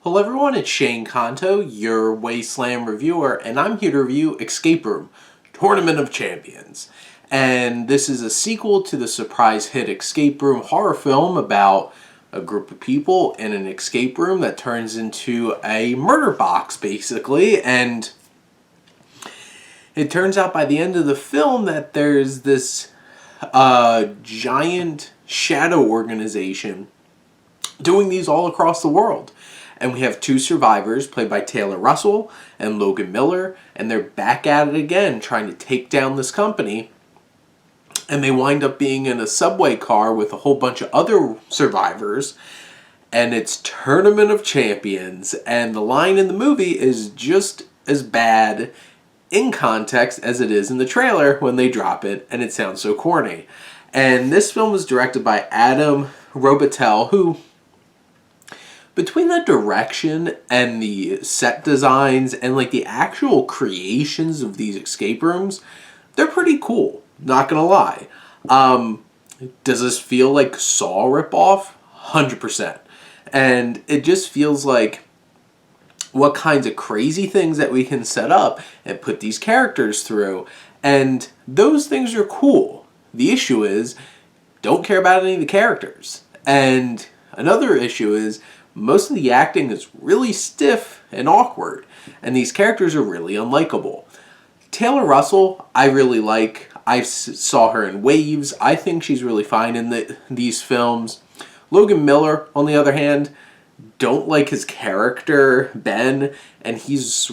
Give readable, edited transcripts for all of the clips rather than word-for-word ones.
Hello everyone, it's Shane Kanto, your Wasteland reviewer, and I'm here to review Escape Room, Tournament of Champions. And this is a sequel to the surprise hit escape room horror film about a group of people in an escape room that turns into a murder box, basically. And it turns out by the end of the film that there's this giant shadow organization doing these all across the world. And we have two survivors played by Taylor Russell and Logan Miller, and they're back at it again trying to take down this company. And they wind up being in a subway car with a whole bunch of other survivors, and it's Tournament of Champions. And the line in the movie is just as bad in context as it is in the trailer when they drop it, and it sounds so corny. And this film was directed by Adam Robitel, who, between the direction and the set designs and like the actual creations of these escape rooms, they're pretty cool. Not gonna lie. Does this feel like Saw ripoff? 100%. And it just feels like what kinds of crazy things that we can set up and put these characters through. And those things are cool. The issue is, don't care about any of the characters. And another issue is, most of the acting is really stiff and awkward, and these characters are really unlikable. Taylor Russell, I really like. I saw her in Waves. I think she's really fine in these films. Logan Miller, on the other hand, don't like his character, Ben, and his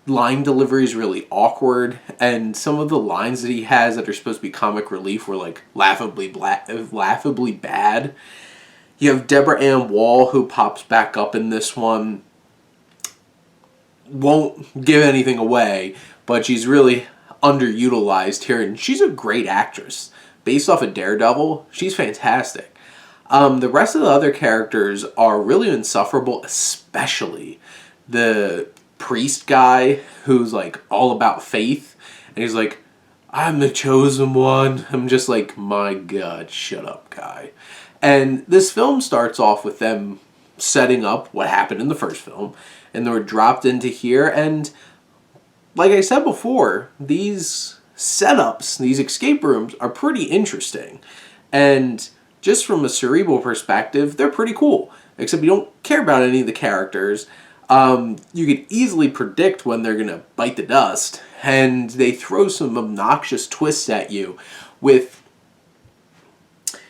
line delivery is really awkward, and some of the lines that he has that are supposed to be comic relief were like laughably bad. You have Deborah Ann Wall, who pops back up in this one. Won't give anything away, but she's really underutilized here, and she's a great actress. Based off of Daredevil, she's fantastic. The rest of the other characters are really insufferable, especially the priest guy who's like all about faith, and he's like, I'm the chosen one. I'm just like, my God, shut up, guy. And this film starts off with them setting up what happened in the first film, and they were dropped into here, and like I said before, these setups, these escape rooms, are pretty interesting. And just from a cerebral perspective, they're pretty cool. Except you don't care about any of the characters. You could easily predict when they're going to bite the dust. And they throw some obnoxious twists at you with...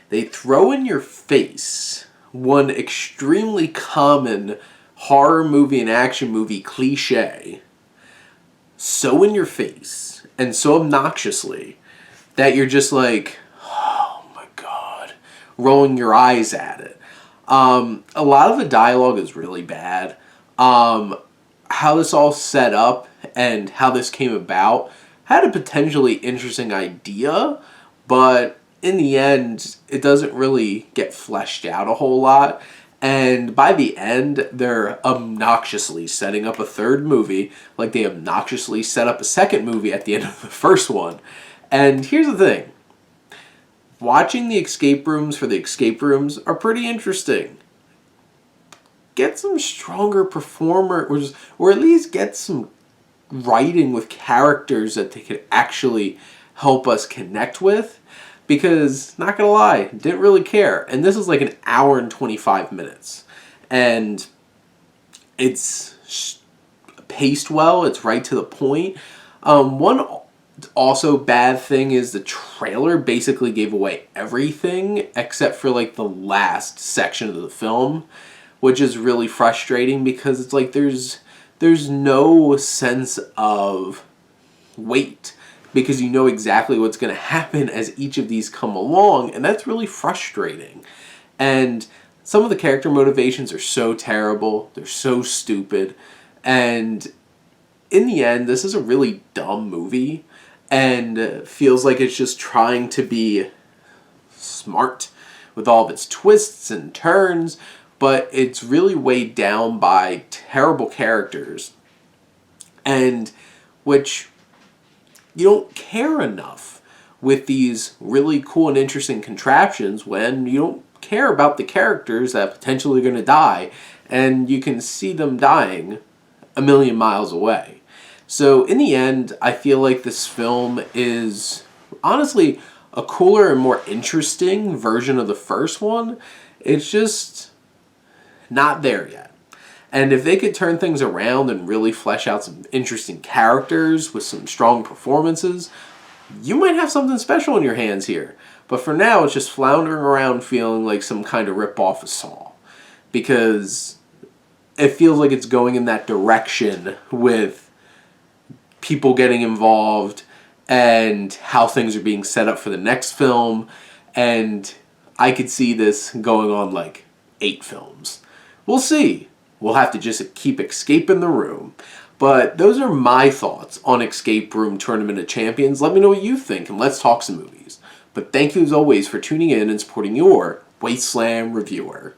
They throw in your face one extremely common horror movie and action movie cliche so in your face and so obnoxiously that you're just like, oh my God, rolling your eyes at it. A lot of the dialogue is really bad. How this all set up and how this came about had a potentially interesting idea, but in the end, it doesn't really get fleshed out a whole lot. And by the end, they're obnoxiously setting up a third movie, like they obnoxiously set up a second movie at the end of the first one. And here's the thing. Watching the escape rooms for the escape rooms are pretty interesting. Get some stronger performers, or at least get some writing with characters that they could actually help us connect with. Because, not gonna lie, didn't really care. And this is like an hour and 25 minutes. And it's paced well, it's right to the point. One also bad thing is the trailer basically gave away everything except for like the last section of the film, which is really frustrating because it's like there's no sense of weight, because you know exactly what's going to happen as each of these come along, and that's really frustrating. And some of the character motivations are so terrible, they're so stupid, and in the end, this is a really dumb movie, and feels like it's just trying to be smart with all of its twists and turns, but it's really weighed down by terrible characters, and which you don't care enough with these really cool and interesting contraptions when you don't care about the characters that are potentially going to die, and you can see them dying a million miles away. So in the end, I feel like this film is honestly a cooler and more interesting version of the first one. It's just not there yet. And if they could turn things around and really flesh out some interesting characters with some strong performances, you might have something special in your hands here. But for now, it's just floundering around feeling like some kind of rip-off of Saw. Because it feels like it's going in that direction with people getting involved and how things are being set up for the next film. And I could see this going on like 8 films. We'll see. We'll have to just keep escaping the room. But those are my thoughts on Escape Room Tournament of Champions. Let me know what you think, and let's talk some movies. But thank you as always for tuning in and supporting your Wasteland reviewer.